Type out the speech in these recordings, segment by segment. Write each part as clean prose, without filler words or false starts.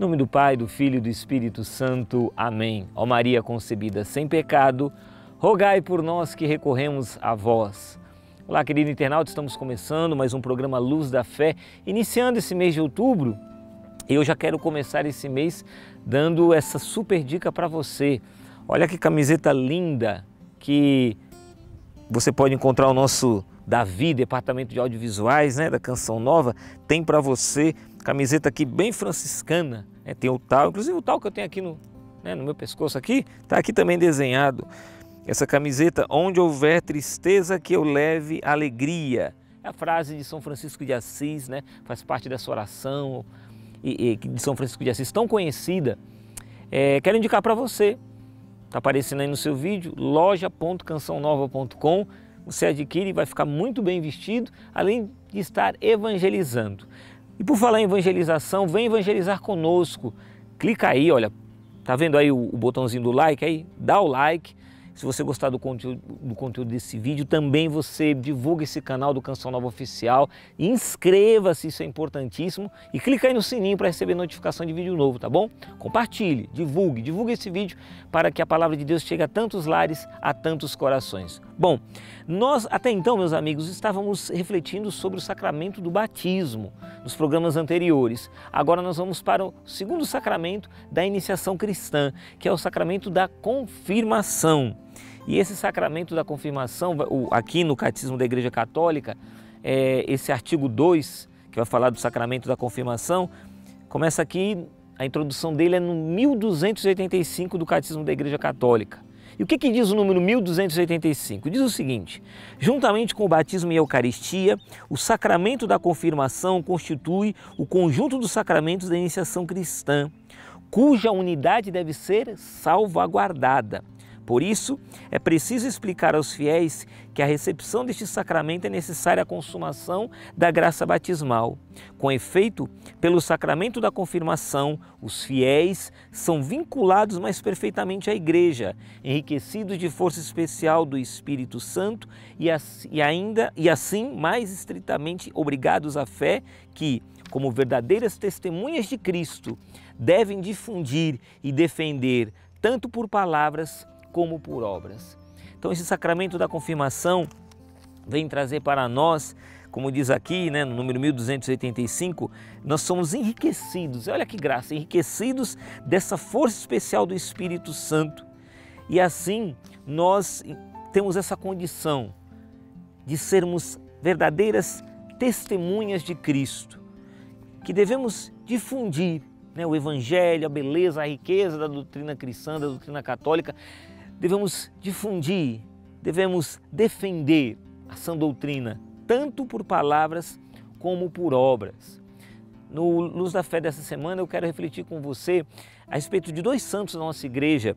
nome do Pai, do Filho e do Espírito Santo. Amém. Ó Maria concebida sem pecado, rogai por nós que recorremos a vós. Olá, querido internauta, estamos começando mais um programa Luz da Fé, iniciando esse mês de outubro. Eu já quero começar esse mês dando essa super dica para você. Olha que camiseta linda que você pode encontrar o nosso Davi, departamento de audiovisuais, né, da Canção Nova, tem para você. Camiseta aqui bem franciscana, né, tem o tal, inclusive o tal que eu tenho aqui no meu pescoço aqui, tá aqui também desenhado. Essa camiseta, onde houver tristeza, que eu leve alegria. É a frase de São Francisco de Assis, né? Faz parte dessa oração de São Francisco de Assis, tão conhecida. Quero indicar para você, está aparecendo aí no seu vídeo, loja.cançãonova.com. Você adquire e vai ficar muito bem vestido, além de estar evangelizando. E por falar em evangelização, vem evangelizar conosco. Clica aí, olha, tá vendo aí o botãozinho do like aí? Dá o like. Se você gostar do conteúdo desse vídeo, também você divulga esse canal do Canção Nova Oficial, inscreva-se, isso é importantíssimo, e clica aí no sininho para receber notificação de vídeo novo, tá bom? Compartilhe, divulgue esse vídeo para que a palavra de Deus chegue a tantos lares, a tantos corações. Bom, nós até então, meus amigos, estávamos refletindo sobre o sacramento do batismo nos programas anteriores. Agora nós vamos para o segundo sacramento da iniciação cristã, que é o sacramento da confirmação. E esse sacramento da confirmação, aqui no Catecismo da Igreja Católica, esse artigo 2, que vai falar do sacramento da confirmação, começa aqui, a introdução dele é no 1285 do Catecismo da Igreja Católica. E o que diz o número 1285? Diz o seguinte: juntamente com o batismo e a Eucaristia, o sacramento da confirmação constitui o conjunto dos sacramentos da iniciação cristã, cuja unidade deve ser salvaguardada. Por isso, é preciso explicar aos fiéis que a recepção deste sacramento é necessária à consumação da graça batismal. Com efeito, pelo sacramento da confirmação, os fiéis são vinculados mais perfeitamente à Igreja, enriquecidos de força especial do Espírito Santo e assim mais estritamente obrigados à fé que, como verdadeiras testemunhas de Cristo, devem difundir e defender tanto por palavras como por obras. Então esse sacramento da confirmação vem trazer para nós, como diz aqui, né, no número 1285, nós somos enriquecidos, olha que graça, enriquecidos dessa força especial do Espírito Santo. E assim nós temos essa condição de sermos verdadeiras testemunhas de Cristo, que devemos difundir, né, o Evangelho, a beleza, a riqueza da doutrina cristã, da doutrina católica. Devemos difundir, devemos defender a sã doutrina, tanto por palavras como por obras. No Luz da Fé dessa semana eu quero refletir com você a respeito de dois santos da nossa igreja.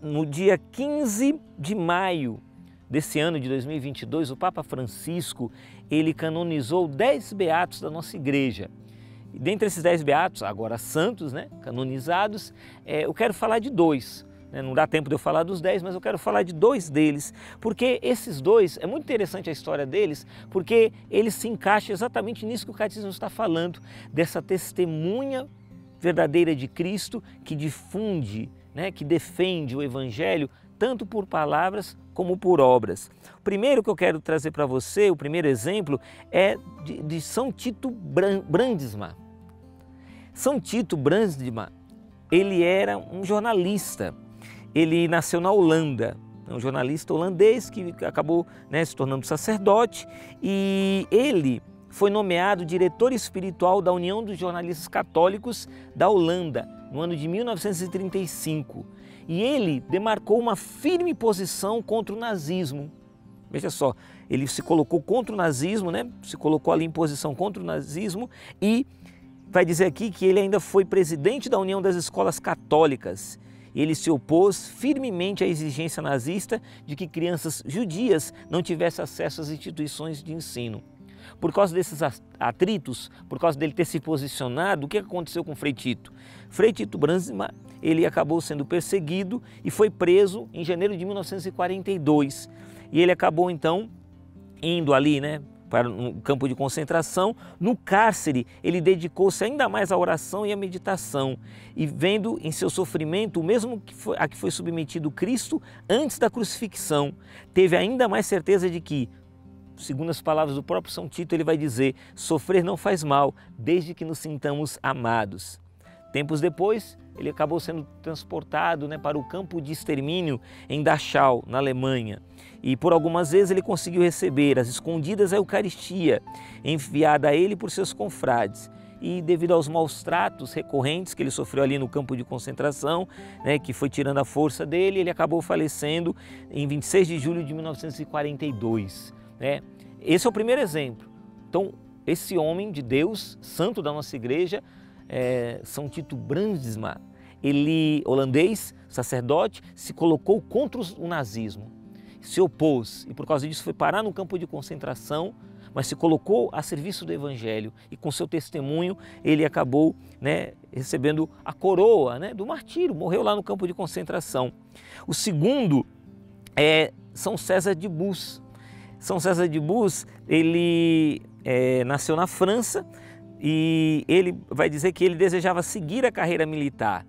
No dia 15 de maio desse ano de 2022, o Papa Francisco, ele canonizou 10 beatos da nossa igreja. E dentre esses 10 beatos, agora santos, né, canonizados, eu quero falar de dois. Não dá tempo de eu falar dos 10, mas eu quero falar de dois deles, porque esses dois, é muito interessante a história deles, porque eles se encaixam exatamente nisso que o Catecismo está falando, dessa testemunha verdadeira de Cristo que difunde, né, que defende o Evangelho, tanto por palavras como por obras. O primeiro que eu quero trazer para você, o primeiro exemplo, é de São Tito Brandsma. São Tito Brandsma, ele era um jornalista. Ele nasceu na Holanda, um jornalista holandês que acabou, né, se tornando sacerdote, e ele foi nomeado diretor espiritual da União dos Jornalistas Católicos da Holanda, no ano de 1935. E ele demarcou uma firme posição contra o nazismo. Veja só, ele se colocou contra o nazismo, né, se colocou ali em posição contra o nazismo, e vai dizer aqui que ele ainda foi presidente da União das Escolas Católicas. Ele se opôs firmemente à exigência nazista de que crianças judias não tivessem acesso às instituições de ensino. Por causa desses atritos, por causa dele ter se posicionado, o que aconteceu com Frei Tito? Frei Tito Brandsma, ele acabou sendo perseguido e foi preso em janeiro de 1942. E ele acabou então indo ali, né, para um campo de concentração. No cárcere, ele dedicou-se ainda mais à oração e à meditação, e vendo em seu sofrimento o mesmo a que foi submetido Cristo antes da crucifixão, teve ainda mais certeza de que, segundo as palavras do próprio São Tito, ele vai dizer: sofrer não faz mal, desde que nos sintamos amados. Tempos depois, ele acabou sendo transportado, para o campo de extermínio em Dachau, na Alemanha. E por algumas vezes ele conseguiu receber às escondidas a Eucaristia, enviada a ele por seus confrades. E devido aos maus tratos recorrentes que ele sofreu ali no campo de concentração, que foi tirando a força dele, ele acabou falecendo em 26 de julho de 1942. Esse é o primeiro exemplo. Então, esse homem de Deus, santo da nossa igreja, São Tito Brandsma, ele, holandês, sacerdote, se colocou contra o nazismo, se opôs e por causa disso foi parar no campo de concentração, mas se colocou a serviço do Evangelho e com seu testemunho ele acabou recebendo a coroa do martírio, morreu lá no campo de concentração. O segundo é São César de Bus. São César de Bus, ele nasceu na França e ele vai dizer que ele desejava seguir a carreira militar,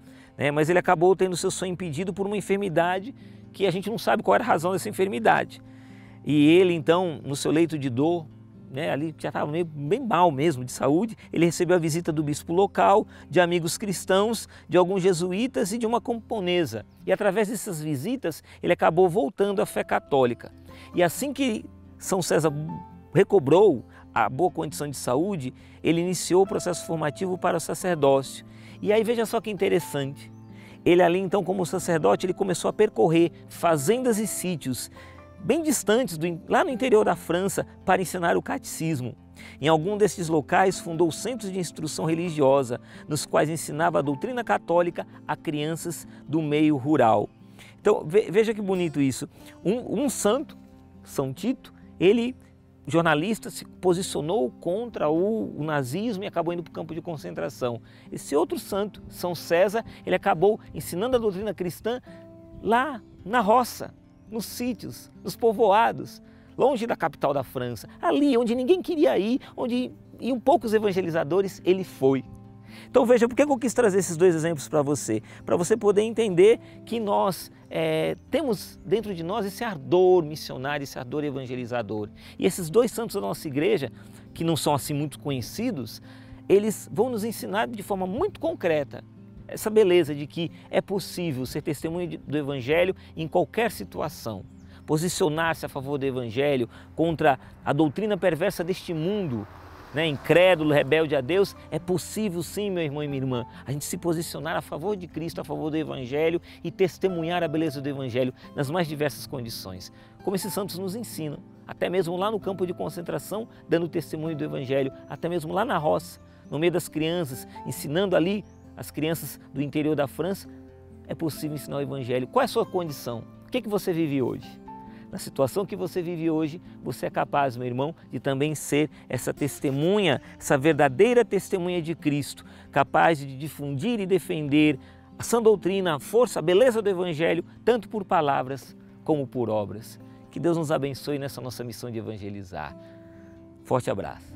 mas ele acabou tendo seu sonho impedido por uma enfermidade que a gente não sabe qual era a razão dessa enfermidade. E ele então, no seu leito de dor, ali já estava bem mal mesmo de saúde, ele recebeu a visita do bispo local, de amigos cristãos, de alguns jesuítas e de uma camponesa. E através dessas visitas ele acabou voltando à fé católica. E assim que São César recobrou a boa condição de saúde, ele iniciou o processo formativo para o sacerdócio. E aí veja só que interessante, ele ali então como sacerdote ele começou a percorrer fazendas e sítios bem distantes, lá no interior da França, para ensinar o catecismo. Em algum desses locais fundou centros de instrução religiosa, nos quais ensinava a doutrina católica a crianças do meio rural. Então veja que bonito isso, um santo, São Tito, ele, jornalista, se posicionou contra o nazismo e acabou indo para o campo de concentração. Esse outro santo, São César, ele acabou ensinando a doutrina cristã lá na roça, nos sítios, nos povoados, longe da capital da França, ali onde ninguém queria ir, onde iam poucos evangelizadores, ele foi. Então veja, por que eu quis trazer esses dois exemplos para você poder entender que nós temos dentro de nós esse ardor missionário, esse ardor evangelizador. E esses dois santos da nossa igreja, que não são assim muito conhecidos, eles vão nos ensinar de forma muito concreta essa beleza de que é possível ser testemunha do Evangelho em qualquer situação. Posicionar-se a favor do Evangelho contra a doutrina perversa deste mundo, incrédulo, rebelde a Deus, é possível sim, meu irmão e minha irmã, a gente se posicionar a favor de Cristo, a favor do Evangelho e testemunhar a beleza do Evangelho nas mais diversas condições. Como esses santos nos ensinam, até mesmo lá no campo de concentração, dando testemunho do Evangelho, até mesmo lá na roça, no meio das crianças, ensinando ali as crianças do interior da França, é possível ensinar o Evangelho. Qual é a sua condição? O que você vive hoje? Na situação que você vive hoje, você é capaz, meu irmão, de também ser essa testemunha, essa verdadeira testemunha de Cristo, capaz de difundir e defender a sã doutrina, a força, a beleza do Evangelho, tanto por palavras como por obras. Que Deus nos abençoe nessa nossa missão de evangelizar. Forte abraço.